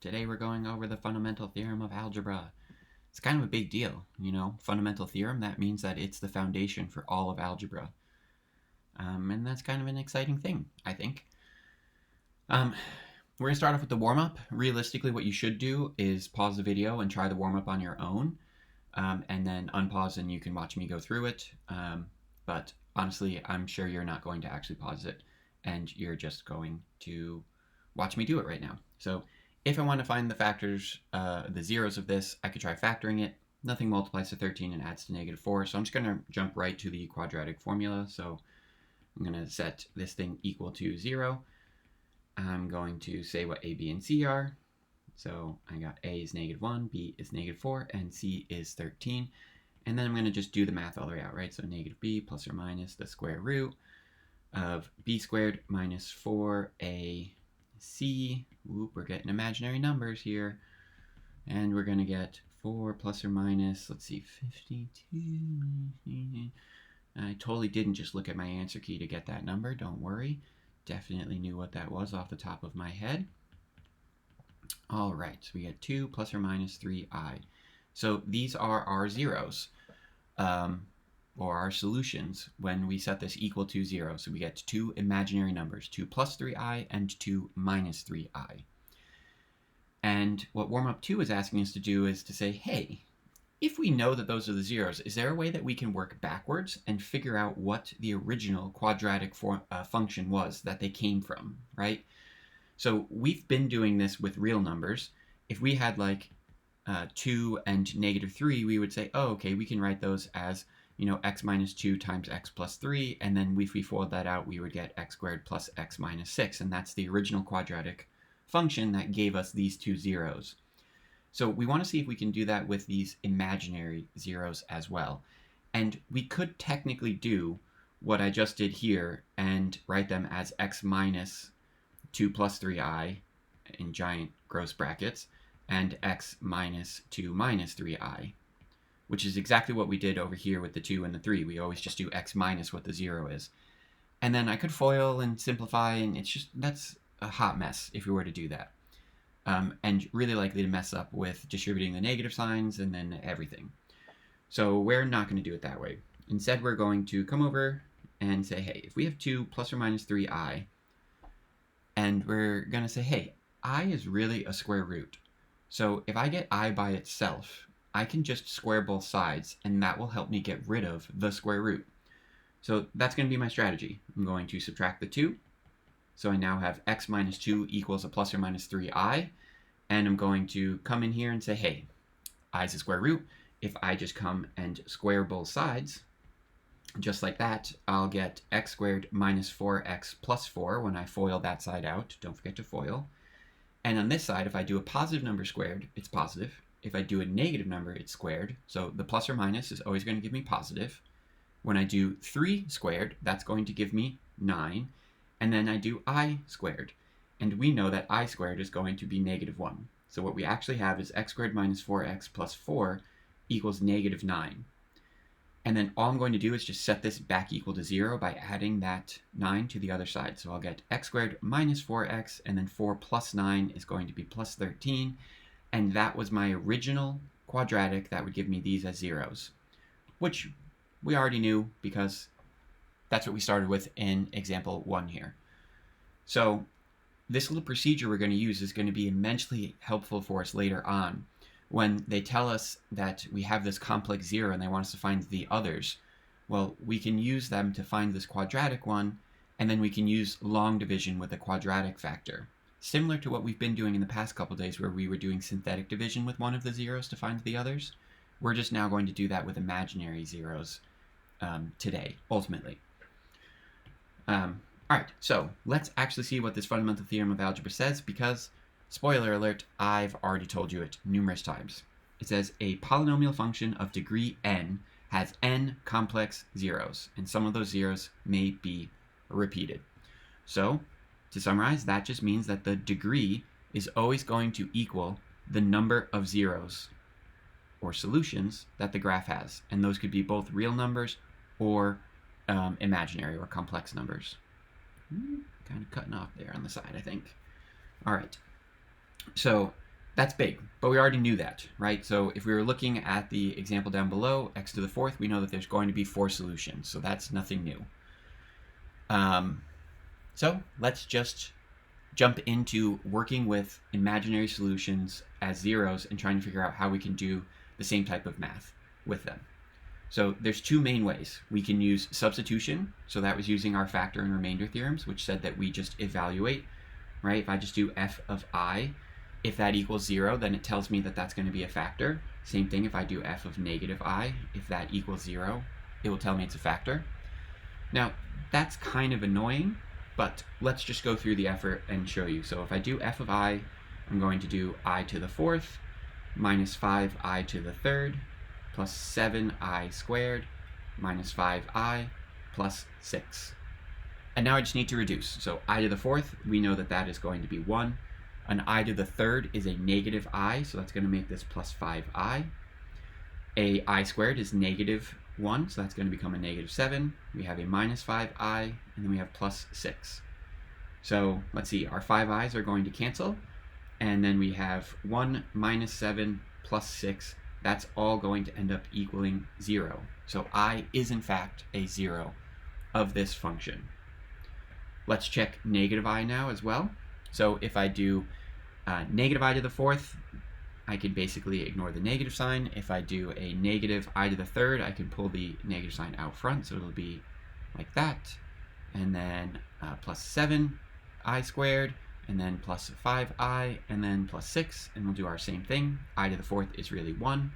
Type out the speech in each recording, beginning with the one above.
Today we're going over the fundamental theorem of algebra. It's kind of a big deal, you know, fundamental theorem. That means that it's the foundation for all of algebra. And that's kind of an exciting thing, I think. We're going to start off with the warm-up. Realistically, what you should do is pause the video and try the warm-up on your own, and then unpause and you can watch me go through it. But honestly, I'm sure you're not going to actually pause it, and you're just going to watch me do it right now. So if I want to find the factors, the zeros of this, I could try factoring it. Nothing multiplies to 13 and adds to -4, so I'm just going to jump right to the quadratic formula. So I'm going to set this thing equal to 0. I'm going to say what a, b, and c are. So I got a is -1, b is -4, and c is 13. And then I'm going to just do the math all the way out, right? So -b plus or minus the square root of b squared minus 4ac. Whoop, we're getting imaginary numbers here. And we're going to get 4 plus or minus, let's see, 52. I totally didn't just look at my answer key to get that number. Don't worry. Definitely knew what that was off the top of my head. All right, so we get 2 plus or minus 3i. So these are our zeros, or our solutions when we set this equal to 0. So we get two imaginary numbers, 2 plus 3i and 2 minus 3i. And what warm-up 2 is asking us to do is to say, hey, if we know that those are the zeros, is there a way that we can work backwards and figure out what the original quadratic function was that they came from, right? So we've been doing this with real numbers. If we had like 2 and -3, we would say, oh, okay, we can write those as, you know, x minus 2 times x plus 3, and then if we fold that out, we would get x squared plus x minus 6, and that's the original quadratic function that gave us these two zeros. So we want to see if we can do that with these imaginary zeros as well. And we could technically do what I just did here and write them as x minus 2 plus 3i in giant gross brackets and x minus 2 minus 3i, which is exactly what we did over here with the 2 and the 3. We always just do x minus what the 0 is. And then I could FOIL and simplify, and it's just, that's a hot mess if we were to do that. And really likely to mess up with distributing the negative signs and then everything. So we're not going to do it that way. Instead, we're going to come over and say, hey, if we have 2 plus or minus 3i, and we're going to say, hey, I is really a square root. So if I get I by itself, I can just square both sides, and that will help me get rid of the square root. So that's going to be my strategy. I'm going to subtract the 2. So I now have x minus 2 equals a plus or minus 3i. And I'm going to come in here and say, hey, I is a square root. If I just come and square both sides, just like that, I'll get x squared minus 4x plus 4 when I FOIL that side out. Don't forget to FOIL. And on this side, if I do a positive number squared, it's positive. If I do a negative number, it's squared. So the plus or minus is always going to give me positive. When I do 3 squared, that's going to give me 9. And then I do I squared. And we know that I squared is going to be -1. So what we actually have is x squared minus 4x plus 4 equals -9. And then all I'm going to do is just set this back equal to 0 by adding that 9 to the other side. So I'll get x squared minus 4x, and then 4 plus 9 is going to be plus 13. And that was my original quadratic that would give me these as zeros, which we already knew because that's what we started with in example 1 here. So this little procedure we're going to use is going to be immensely helpful for us later on when they tell us that we have this complex zero and they want us to find the others. Well, we can use them to find this quadratic one, and then we can use long division with a quadratic factor, similar to what we've been doing in the past couple days where we were doing synthetic division with one of the zeros to find the others. We're just now going to do that with imaginary zeros today, ultimately. All right, so let's actually see what this fundamental theorem of algebra says, because, spoiler alert, I've already told you it numerous times. It says a polynomial function of degree n has n complex zeros, and some of those zeros may be repeated. So, to summarize, that just means that the degree is always going to equal the number of zeros or solutions that the graph has, and those could be both real numbers or imaginary or complex numbers. Kind of cutting off there on the side, I think. All right. So That's big, but we already knew that, right? So if we were looking at the example down below, x to the fourth, we know that there's going to be 4 solutions, so that's nothing new. So let's just jump into working with imaginary solutions as zeros and trying to figure out how we can do the same type of math with them. So there's 2 main ways. We can use substitution, so that was using our factor and remainder theorems, which said that we just evaluate, right? If I just do f of I, if that equals 0, then it tells me that that's going to be a factor. Same thing if I do f of negative I, if that equals 0, it will tell me it's a factor. Now, that's kind of annoying, but let's just go through the effort and show you. So if I do f of I, I'm going to do I to the fourth minus 5I to the third plus 7I squared minus 5I plus 6. And now I just need to reduce. So I to the fourth, we know that that is going to be 1. An I to the third is a negative I, so that's going to make this plus 5I. A I squared is negative 1, so that's going to become a negative 7. We have a minus 5I, and then we have plus 6. So let's see, our 5i's are going to cancel, and then we have 1 minus 7 plus 6. That's all going to end up equaling 0. So I is in fact a 0 of this function. Let's check negative I now as well. So if I do negative I to the fourth, I can basically ignore the negative sign. If I do a negative I to the third, I can pull the negative sign out front, so it'll be like that. And then plus 7I squared, and then plus 5I, and then plus 6, and we'll do our same thing. I to the fourth is really 1.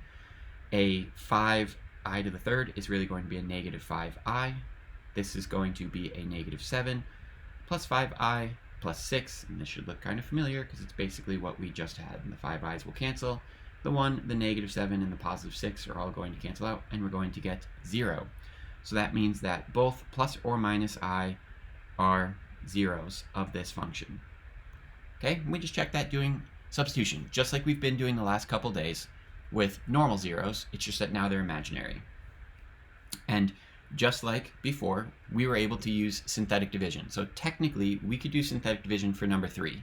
A 5I to the third is really going to be a negative 5I. This is going to be a negative 7 plus 5I plus 6, and this should look kind of familiar because it's basically what we just had. And the 5i's will cancel. The 1, the negative 7, and the positive 6 are all going to cancel out, and we're going to get 0. So that means that both plus or minus I are zeros of this function. Okay, and we just check that doing substitution, just like we've been doing the last couple days with normal zeros. It's just that now they're imaginary. And just like before, we were able to use synthetic division. So technically, we could do synthetic division for number 3.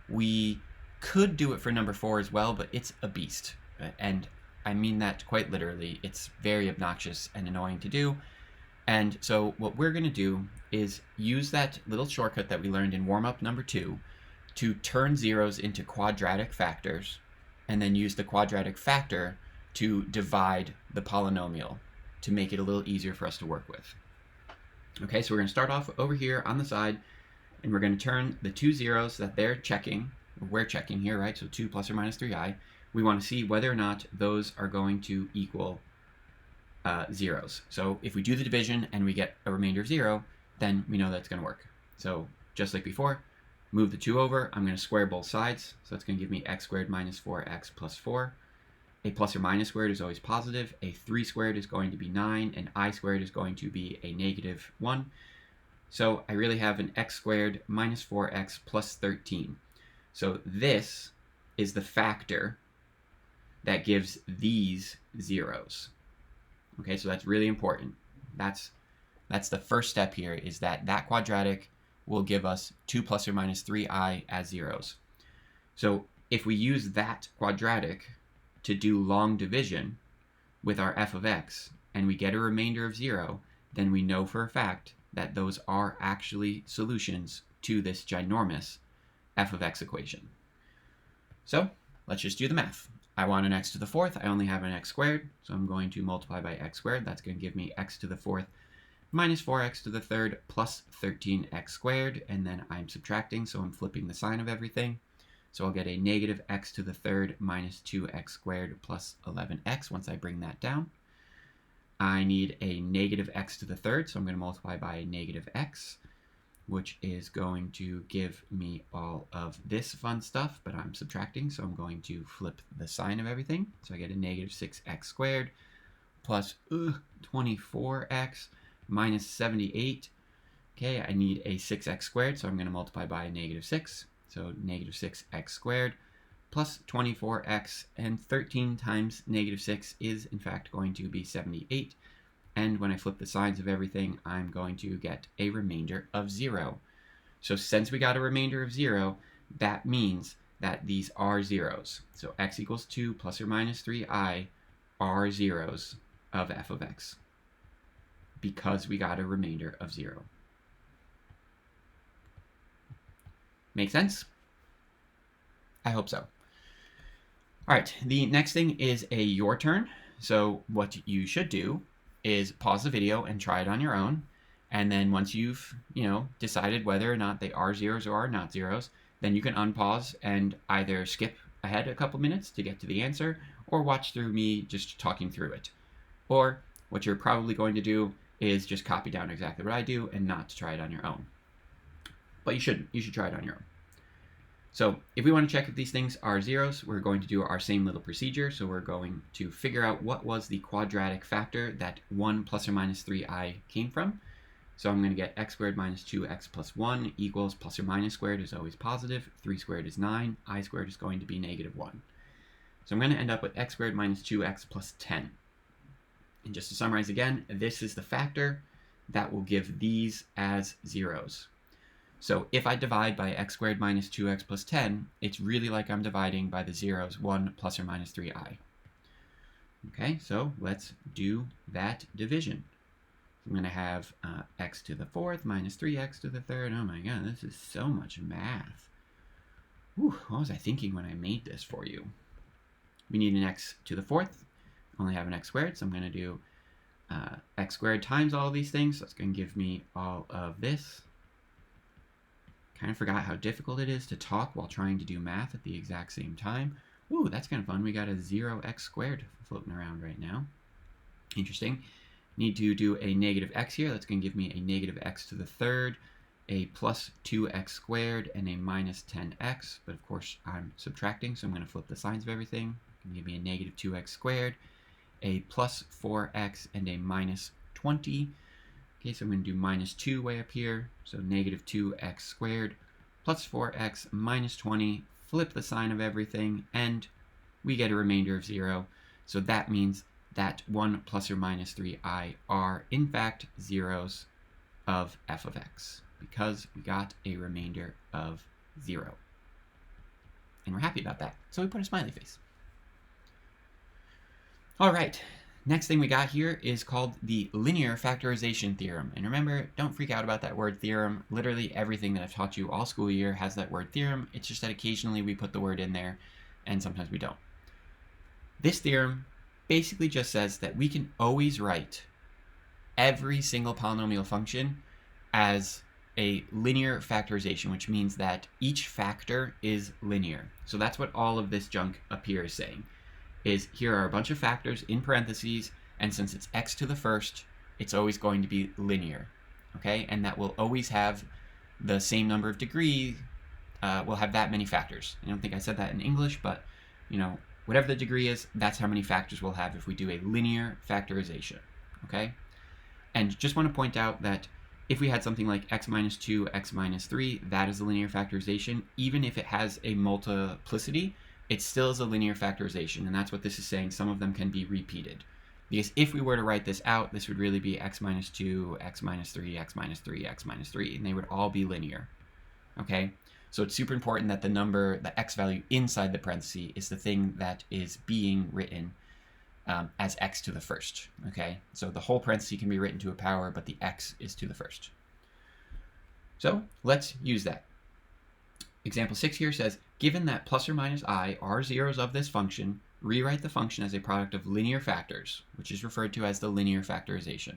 We could do it for number 4 as well, but it's a beast. And I mean that quite literally. It's very obnoxious and annoying to do. And so what we're going to do is use that little shortcut that we learned in warm-up number 2 to turn zeros into quadratic factors, and then use the quadratic factor to divide the polynomial to make it a little easier for us to work with. Okay, so we're going to start off over here on the side, and we're going to turn the 2 zeros that they're checking, or we're checking here, right? So 2 plus or minus 3i. We want to see whether or not those are going to equal zeros. So if we do the division and we get a remainder of 0, then we know that's going to work. So just like before, move the 2 over. I'm going to square both sides. So that's going to give me x squared minus 4x plus 4. A plus or minus squared is always positive. A 3 squared is going to be 9, and I squared is going to be a negative 1. So I really have an x squared minus 4x plus 13. So this is the factor that gives these zeros. Okay, so that's really important. That's the first step here, is that quadratic will give us 2 plus or minus 3i as zeros. So if we use that quadratic to do long division with our f of x, and we get a remainder of 0, then we know for a fact that those are actually solutions to this ginormous f of x equation. So let's just do the math. I want an x to the fourth. I only have an x squared, so I'm going to multiply by x squared. That's going to give me x to the fourth minus 4x to the third plus 13x squared, and then I'm subtracting, so I'm flipping the sign of everything. So I'll get a negative x to the third minus 2x squared plus 11x once I bring that down. I need a negative x to the third, so I'm going to multiply by a negative x, which is going to give me all of this fun stuff, but I'm subtracting, so I'm going to flip the sign of everything. So I get a negative 6x squared plus 24x minus 78. Okay, I need a 6x squared, so I'm going to multiply by a negative 6. So negative 6x squared plus 24x, and 13 times negative 6 is in fact going to be 78. And when I flip the signs of everything, I'm going to get a remainder of 0. So since we got a remainder of 0, that means that these are zeros. So x equals 2 plus or minus 3i are zeros of f of x because we got a remainder of 0. Make sense? I hope so. All right, the next thing is a your turn. So what you should do is pause the video and try it on your own. And then once you've, decided whether or not they are zeros or are not zeros, then you can unpause and either skip ahead a couple minutes to get to the answer or watch through me just talking through it. Or what you're probably going to do is just copy down exactly what I do and not try it on your own. But you shouldn't. You should try it on your own. So if we want to check if these things are zeros, we're going to do our same little procedure. So we're going to figure out what was the quadratic factor that 1 plus or minus 3i came from. So I'm going to get x squared minus 2x plus 1 equals plus or minus squared is always positive, 3 squared is 9, I squared is going to be negative 1. So I'm going to end up with x squared minus 2x plus 10. And just to summarize again, this is the factor that will give these as zeros. So if I divide by x squared minus 2x plus 10, it's really like I'm dividing by the zeros 1 plus or minus 3i. Okay, so let's do that division. I'm going to have x to the 4th minus 3x to the 3rd. Oh my god, this is so much math. Whew, what was I thinking when I made this for you? We need an x to the 4th. Only have an x squared, so I'm going to do x squared times all of these things. So it's going to give me all of this. Kind of forgot how difficult it is to talk while trying to do math at the exact same time. Ooh, that's kind of fun. We got a 0x squared floating around right now. Interesting. Need to do a negative x here. That's going to give me a negative x to the 3rd, a plus 2x squared, and a minus 10x. But of course, I'm subtracting, so I'm going to flip the signs of everything. It's going to give me a negative 2x squared, a plus 4x, and a minus 20. Okay, so I'm going to do minus 2 way up here. So negative 2x squared plus 4x minus 20. Flip the sign of everything, and we get a remainder of 0. So that means that 1 plus or minus 3i are, in fact, zeros of f of x because we got a remainder of 0. And we're happy about that. So we put a smiley face. All right. Next thing we got here is called the linear factorization theorem. And remember, don't freak out about that word theorem. Literally everything that I've taught you all school year has that word theorem. It's just that occasionally we put the word in there and sometimes we don't. This theorem basically just says that we can always write every single polynomial function as a linear factorization, which means that each factor is linear. So that's what all of this junk up here is saying. Is here are a bunch of factors in parentheses, and since it's x to the 1st, it's always going to be linear, okay? And that will always have the same number of degrees, will have that many factors. I don't think I said that in English, but, whatever the degree is, that's how many factors we'll have if we do a linear factorization, okay? And just want to point out that if we had something like x minus 2, x minus 3, that is a linear factorization. Even if it has a multiplicity, it still is a linear factorization, and that's what this is saying. Some of them can be repeated. Because if we were to write this out, this would really be x minus 2, x minus 3, x minus 3, x minus 3, and they would all be linear, okay? So it's super important that the number, the x value inside the parenthesis is the thing that is being written as x to the 1st, okay? So the whole parenthesis can be written to a power, but the x is to the 1st. So let's use that. Example 6 here says, given that plus or minus I are zeros of this function, rewrite the function as a product of linear factors, which is referred to as the linear factorization.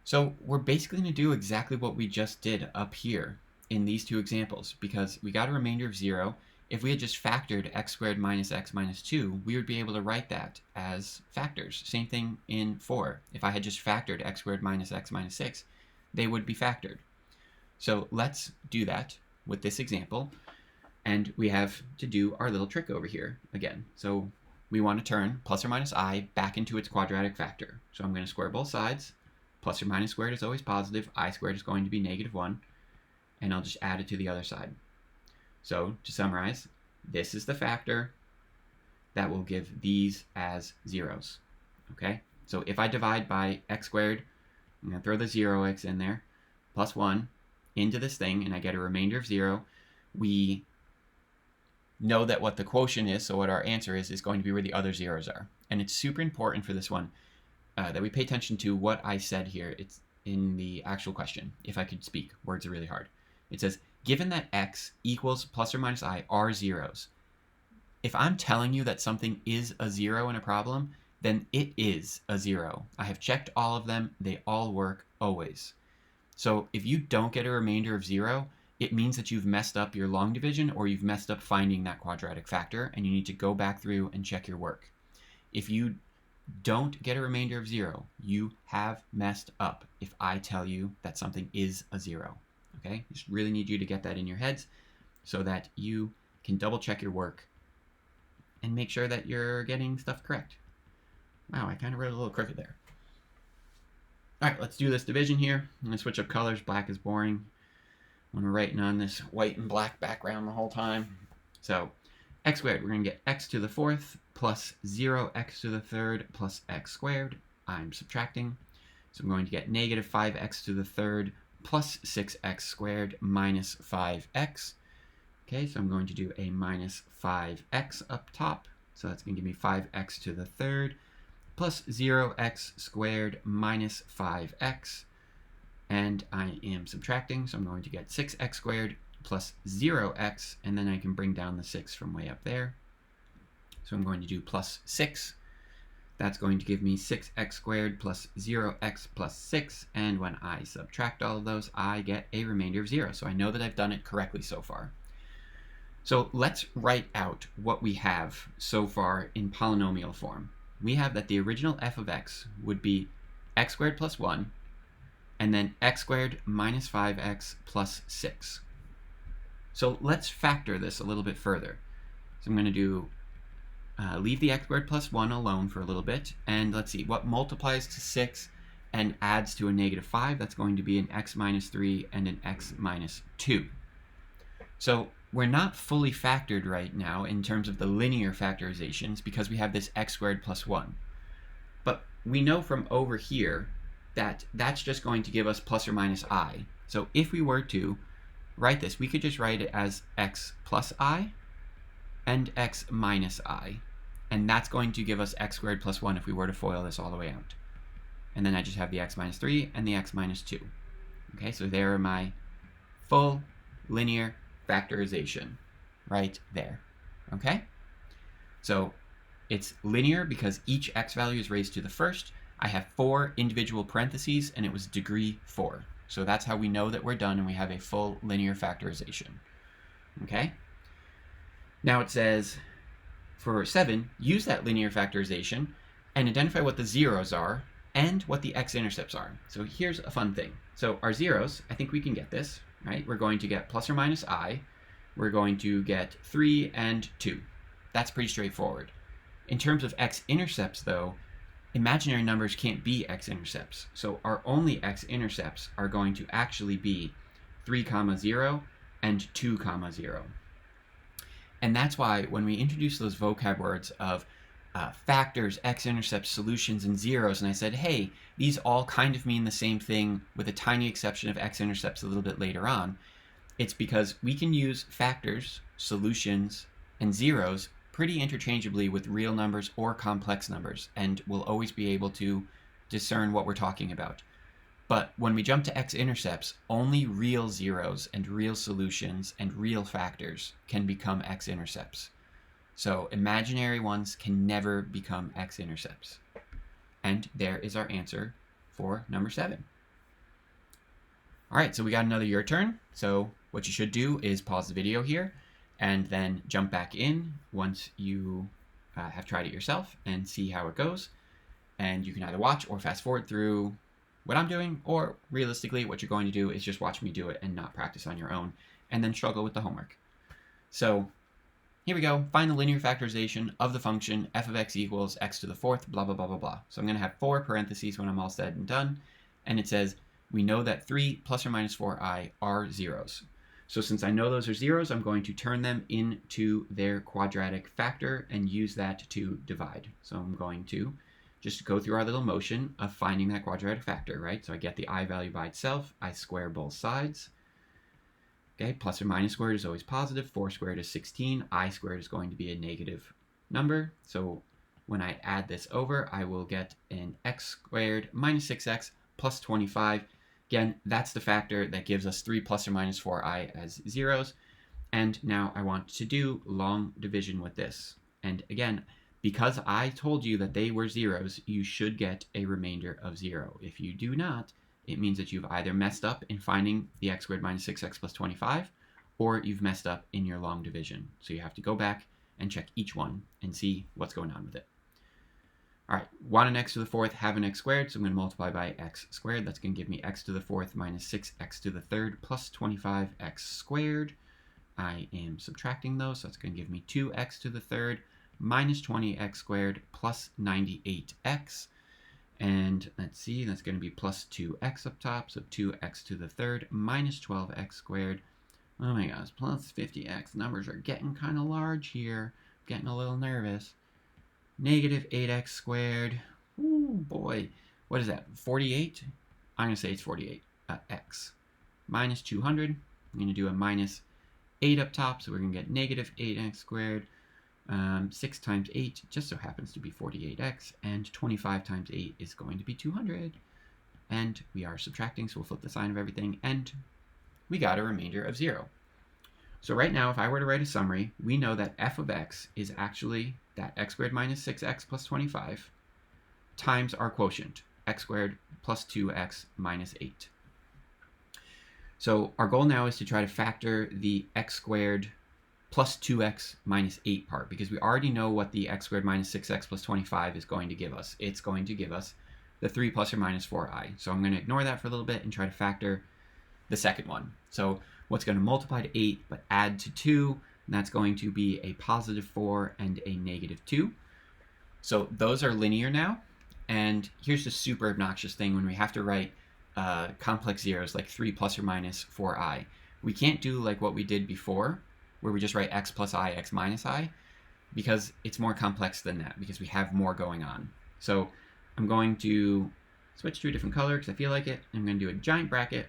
So we're basically going to do exactly what we just did up here in these two examples, because we got a remainder of 0. If we had just factored x squared minus x minus 2, we would be able to write that as factors. Same thing in 4. If I had just factored x squared minus x minus 6, they would be factored. So let's do that with this example, and we have to do our little trick over here again. So we want to turn plus or minus I back into its quadratic factor. So I'm going to square both sides. Plus or minus squared is always positive. I squared is going to be negative 1, and I'll just add it to the other side. So to summarize, this is the factor that will give these as zeros, okay? So if I divide by x squared, I'm going to throw the 0x in there, plus 1 into this thing, and I get a remainder of 0. We know that what the quotient is, so what our answer is going to be where the other zeros are. And it's super important for this one that we pay attention to what I said here. It's in the actual question. If I could speak, words are really hard. It says, given that x equals plus or minus I are zeros, if I'm telling you that something is a zero in a problem, then it is a zero. I have checked all of them. They all work always. So if you don't get a remainder of zero, it means that you've messed up your long division or you've messed up finding that quadratic factor, and you need to go back through and check your work. If you don't get a remainder of zero, you have messed up if I tell you that something is a zero. Okay? Just really need you to get that in your heads so that you can double check your work and make sure that you're getting stuff correct. Wow, I kind of wrote a little crooked there. All right, let's do this division here. I'm going to switch up colors. Black is boring when we're writing on this white and black background the whole time. So x squared, we're going to get x to the fourth plus 0x to the third plus x squared. I'm subtracting. So I'm going to get negative 5x to the third plus 6x squared minus 5x. Okay, so I'm going to do a minus 5x up top. So that's going to give me 5x to the third plus 0x squared minus 5x. And I am subtracting, so I'm going to get 6x squared plus 0x, and then I can bring down the 6 from way up there. So I'm going to do plus 6. That's going to give me 6x squared plus 0x plus 6, and when I subtract all of those, I get a remainder of 0. So I know that I've done it correctly so far. So let's write out what we have so far in polynomial form. We have that the original f of x would be x squared plus 1, and then x squared minus 5x plus 6. So let's factor this a little bit further. So I'm going to do leave the x squared plus 1 alone for a little bit, and let's see, what multiplies to 6 and adds to a negative 5? That's going to be an x minus 3 and an x minus 2. So we're not fully factored right now in terms of the linear factorizations because we have this x squared plus 1. But we know from over here that that's just going to give us plus or minus I. So if we were to write this, we could just write it as x plus I and x minus I. And that's going to give us x squared plus 1 if we were to FOIL this all the way out. And then I just have the x minus 3 and the x minus 2. Okay, so there are my full linear factorization right there. Okay? So it's linear because each x value is raised to the first. I have 4 individual parentheses and it was degree 4. So that's how we know that we're done and we have a full linear factorization. Okay? Now it says for 7, use that linear factorization and identify what the zeros are and what the x-intercepts are. So here's a fun thing. So our zeros, I think we can get this, right? We're going to get plus or minus I. We're going to get 3 and 2. That's pretty straightforward. In terms of x-intercepts, though, imaginary numbers can't be x-intercepts. So our only x-intercepts are going to actually be 3, 0 and 2, 0. And that's why when we introduce those vocab words of factors, x-intercepts, solutions, and zeros, and I said, hey, these all kind of mean the same thing with a tiny exception of x-intercepts a little bit later on, it's because we can use factors, solutions, and zeros pretty interchangeably with real numbers or complex numbers, and we'll always be able to discern what we're talking about. But when we jump to x-intercepts, only real zeros and real solutions and real factors can become x-intercepts. So imaginary ones can never become x-intercepts. And there is our answer for number 7. All right, so we got another your turn. So what you should do is pause the video here and then jump back in once you have tried it yourself and see how it goes. And you can either watch or fast forward through what I'm doing, or realistically what you're going to do is just watch me do it and not practice on your own and then struggle with the homework. So here we go. Find the linear factorization of the function f of x equals x to the fourth, blah, blah, blah, blah, blah. So I'm going to have 4 parentheses when I'm all said and done. And it says, we know that 3 plus or minus 4i are zeros. So since I know those are zeros, I'm going to turn them into their quadratic factor and use that to divide. So I'm going to just go through our little motion of finding that quadratic factor, right? So I get the I value by itself. I square both sides. Okay, plus or minus squared is always positive. 4 squared is 16. I squared is going to be a negative number. So when I add this over, I will get an x squared minus 6x plus 25. Again, that's the factor that gives us 3 plus or minus 4i as zeros. And now I want to do long division with this. And again, because I told you that they were zeros, you should get a remainder of 0. If you do not, it means that you've either messed up in finding the x squared minus 6x plus 25, or you've messed up in your long division. So you have to go back and check each one and see what's going on with it. All right, want an x to the fourth, have an x squared, so I'm going to multiply by x squared. That's going to give me x to the fourth minus 6x to the third plus 25x squared. I am subtracting those, so that's going to give me 2x to the third minus 20x squared plus 98x. And let's see, that's going to be plus 2x up top, so 2x to the third minus 12x squared. Oh my gosh, plus 50x. Numbers are getting kind of large here. I'm getting a little nervous. Negative 8x squared. Ooh, boy. What is that, 48? I'm going to say it's 48. X. Minus 200. I'm going to do a minus 8 up top, so we're going to get negative 8x squared. 6 times 8 just so happens to be 48x, and 25 times 8 is going to be 200. And we are subtracting, so we'll flip the sign of everything, and we got a remainder of 0. So right now, if I were to write a summary, we know that f of x is actually that x squared minus 6x plus 25 times our quotient, x squared plus 2x minus 8. So our goal now is to try to factor the x squared plus 2x minus 8 part, because we already know what the x squared minus 6x plus 25 is going to give us. It's going to give us the 3 plus or minus 4i. So I'm going to ignore that for a little bit and try to factor the second one. So what's going to multiply to 8 but add to 2, and that's going to be a positive 4 and a negative 2. So those are linear now. And here's the super obnoxious thing when we have to write complex zeros like 3 plus or minus 4i. We can't do like what we did before, where we just write x plus I, x minus I, because it's more complex than that, because we have more going on. So I'm going to switch to a different color because I feel like it. I'm going to do a giant bracket,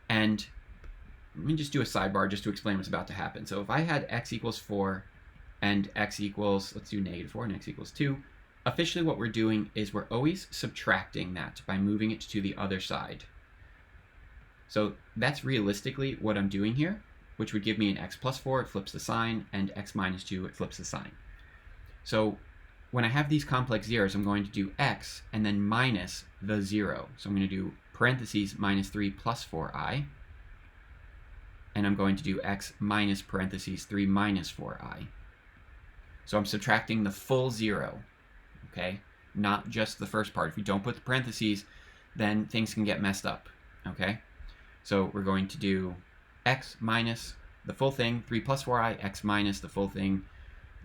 and let me just do a sidebar just to explain what's about to happen. So if I had x equals 4 and x equals, let's do negative 4 and x equals 2, officially what we're doing is we're always subtracting that by moving it to the other side. So that's realistically what I'm doing here, which would give me an x plus 4, it flips the sign, and x minus 2, it flips the sign. So when I have these complex zeros, I'm going to do x and then minus the 0. So I'm going to do parentheses minus 3 plus 4i, and I'm going to do x minus parentheses 3 minus 4i. So I'm subtracting the full 0, okay? Not just the first part. If you don't put the parentheses, then things can get messed up, okay? So we're going to do x minus the full thing, 3 plus 4i, x minus the full thing,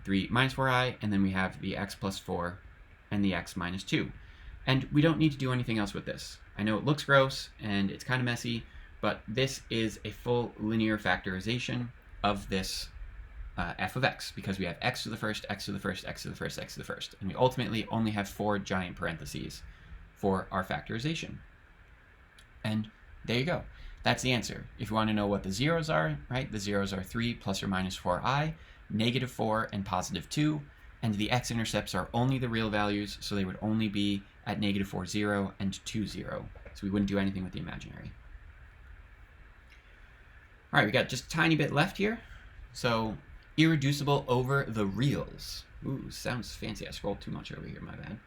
3 minus 4i, and then we have the x plus 4 and the x minus 2. And we don't need to do anything else with this. I know it looks gross and it's kind of messy, but this is a full linear factorization of this f of x, because we have x to the first, x to the first, x to the first, x to the first. And we ultimately only have 4 giant parentheses for our factorization. And there you go. That's the answer. If you want to know what the zeros are, right, the zeros are 3 plus or minus 4i, negative 4, and positive 2. And the x-intercepts are only the real values, so they would only be at negative 4, 0, and 2, 0. So we wouldn't do anything with the imaginary. All right, we got just a tiny bit left here. So irreducible over the reals. Ooh, sounds fancy. I scrolled too much over here, my bad.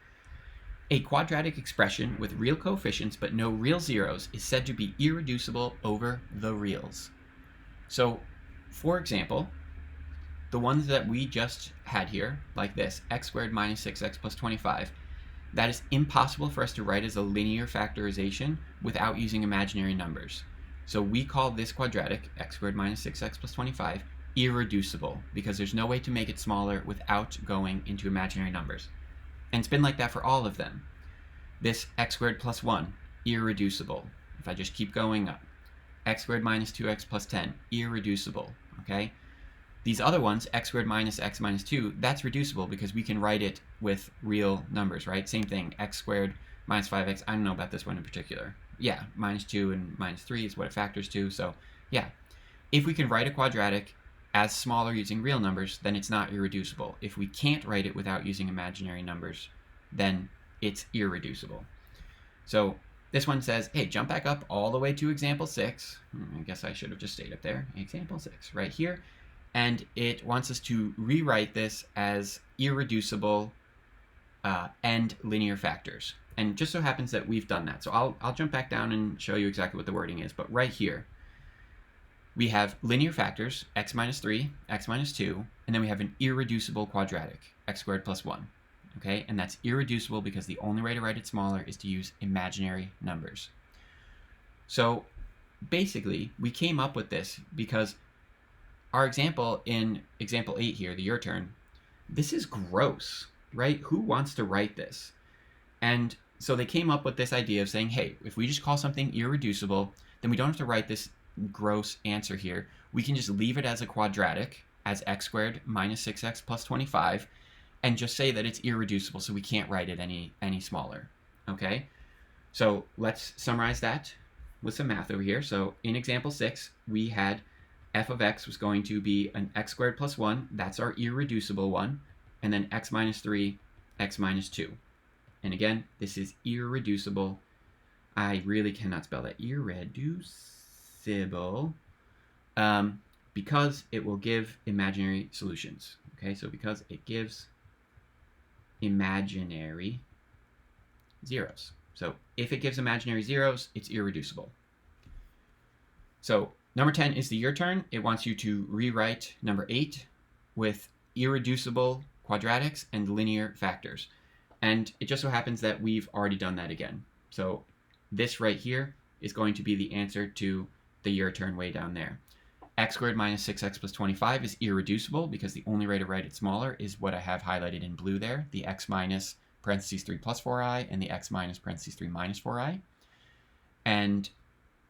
A quadratic expression with real coefficients but no real zeros is said to be irreducible over the reals. So, for example, the ones that we just had here, like this, x squared minus 6x plus 25, that is impossible for us to write as a linear factorization without using imaginary numbers. So we call this quadratic, x squared minus 6x plus 25, irreducible, because there's no way to make it smaller without going into imaginary numbers. And it's been like that for all of them. This x squared plus 1, irreducible. If I just keep going up. X squared minus 2x plus 10, irreducible, okay? These other ones, x squared minus x minus 2, that's reducible because we can write it with real numbers, right? Same thing, x squared minus 5x, I don't know about this one in particular. Yeah, minus 2 and minus 3 is what it factors to, so yeah. if we can write a quadratic as smaller using real numbers, then it's not irreducible. If we can't write it without using imaginary numbers, then it's irreducible. So this one says, hey, jump back up all the way to example 6. I guess I should have just stayed up there. Example 6, right here. And it wants us to rewrite this as irreducible and linear factors. And just so happens that we've done that. So I'll jump back down and show you exactly what the wording is. But right here, we have linear factors, x minus 3, x minus 2, and then we have an irreducible quadratic, x squared plus 1. Okay, and that's irreducible because the only way to write it smaller is to use imaginary numbers. So basically, we came up with this because our example in example 8 here, the your turn, this is gross, right? Who wants to write this? And so they came up with this idea of saying, hey, if we just call something irreducible, then we don't have to write this gross answer here. We can just leave it as a quadratic, as x squared minus 6x plus 25, and just say that it's irreducible, so we can't write it any smaller, okay? So let's summarize that with some math over here. So in example 6, we had f of x was going to be an x squared plus 1. That's our irreducible one. And then x minus 3, x minus 2. And again, this is irreducible. I really cannot spell that. Irreducible. Because it will give imaginary solutions. Okay, so because it gives imaginary zeros. So if it gives imaginary zeros, it's irreducible. So number 10 is the your turn. It wants you to rewrite number 8 with irreducible quadratics and linear factors. And it just so happens that we've already done that again. So this right here is going to be the answer to the your turn way down there. X squared minus 6x plus 25 is irreducible because the only way to write it smaller is what I have highlighted in blue there, the x minus parentheses 3 plus 4i and the x minus parentheses 3 minus 4i. And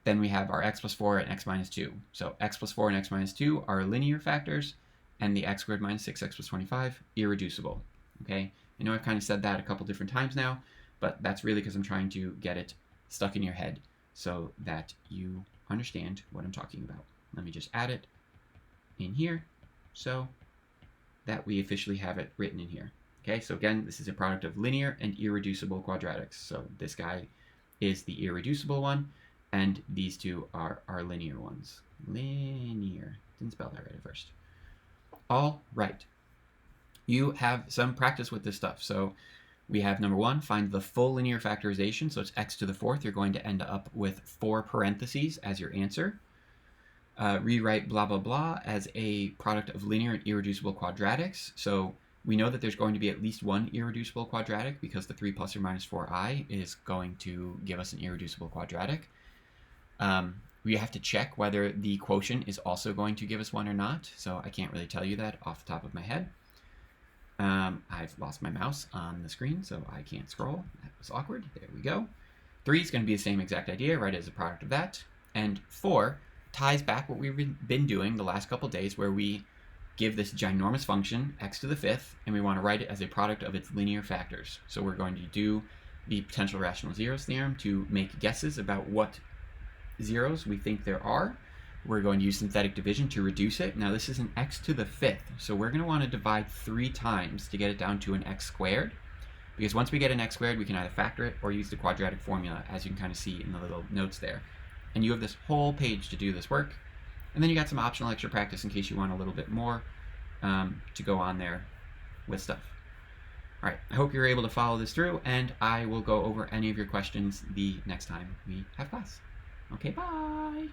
then we have our x plus 4 and x minus 2. So x plus 4 and x minus 2 are linear factors, and the x squared minus 6x plus 25, irreducible. Okay, I know I've kind of said that a couple different times now, but that's really because I'm trying to get it stuck in your head so that you understand what I'm talking about. Let me just add it in here so that we officially have it written in here. Okay, so again, this is a product of linear and irreducible quadratics. So this guy is the irreducible one, and these two are our linear ones. Linear. Didn't spell that right at first. All right. You have some practice with this stuff. So we have number 1, find the full linear factorization. So it's x to the 4th. You're going to end up with 4 parentheses as your answer. Rewrite blah, blah, blah as a product of linear and irreducible quadratics. So we know that there's going to be at least one irreducible quadratic because the 3 plus or minus 4i is going to give us an irreducible quadratic. We have to check whether the quotient is also going to give us one or not. So I can't really tell you that off the top of my head. I've lost my mouse on the screen, so I can't scroll. That was awkward. There we go. 3 is going to be the same exact idea, right, as a product of that. And 4 ties back what we've been doing the last couple days, where we give this ginormous function, x to the 5th, and we want to write it as a product of its linear factors. So we're going to do the potential rational zeros theorem to make guesses about what zeros we think there are. We're going to use synthetic division to reduce it. Now this is an x to the 5th, so we're going to want to divide 3 times to get it down to an x squared, because once we get an x squared, we can either factor it or use the quadratic formula, as you can kind of see in the little notes there. And you have this whole page to do this work. And then you got some optional extra practice in case you want a little bit more to go on there with stuff. All right, I hope you're able to follow this through, and I will go over any of your questions the next time we have class. Okay, bye.